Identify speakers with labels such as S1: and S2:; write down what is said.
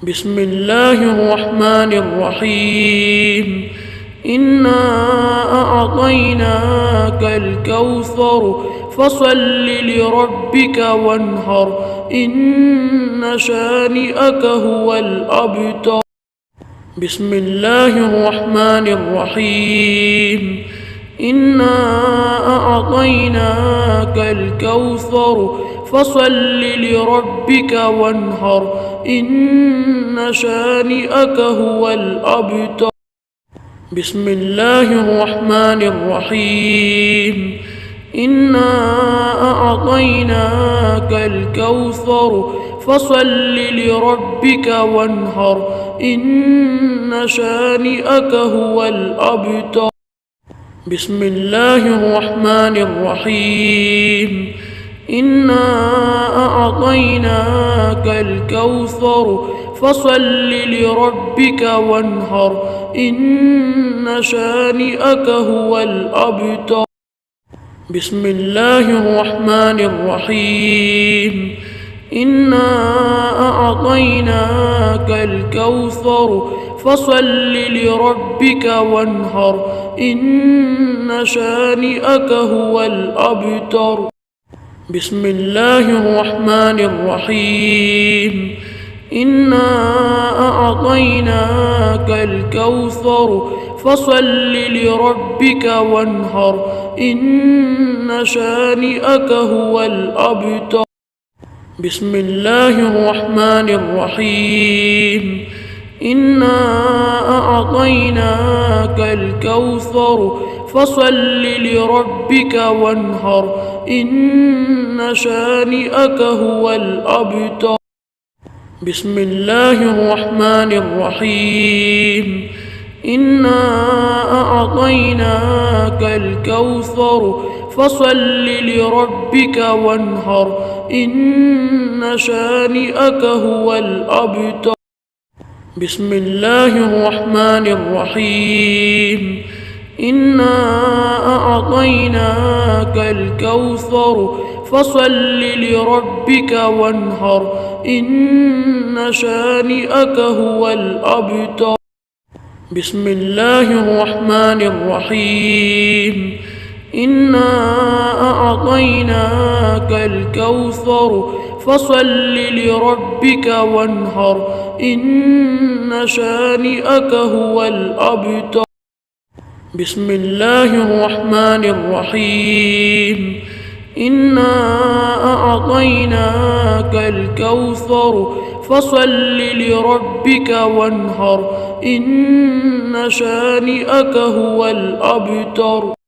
S1: بسم الله الرحمن الرحيم إنا أعطيناك الكوثر فصل لربك وانهر إن شانئك هو الأبتر. بسم الله الرحمن الرحيم إنا أعطيناك الكوثر فصل لربك وانهر إن شانئك هو الأبتر. بسم الله الرحمن الرحيم إنا أعطيناك الكوثر فصل لربك وانهر إن شانئك هو الأبتر. بسم الله الرحمن الرحيم إنا أعطيناك الكوثر فصل لربك وانهر إن شانئك هو الأبتر. بسم الله الرحمن الرحيم إنا أعطيناك الكوثر فصل لربك وانهر إن شانئك هو الأبتر. بسم الله الرحمن الرحيم إنا أعطيناك الكوثر فصل لربك وانهر إن شانئك هو الأبتر. بسم الله الرحمن الرحيم إنا أعطيناك الكوثر فصل لربك وانهر إن شانئك هو الأبتر. بسم الله الرحمن الرحيم إنا أعطيناك الكوثر فصل لربك وانهر إن شانئك هو الأبتر. بسم الله الرحمن الرحيم إنا أعطيناك الكوثر فصل لربك وانهر إن شانئك هو الأبتر. بسم الله الرحمن الرحيم إنا أعطيناك الكوثر فصل لربك وانهر إن شانئك هو الأبتر. بسم الله الرحمن الرحيم إنا أعطيناك الكوثر فصل لربك وانهر إن شانئك هو الأبتر.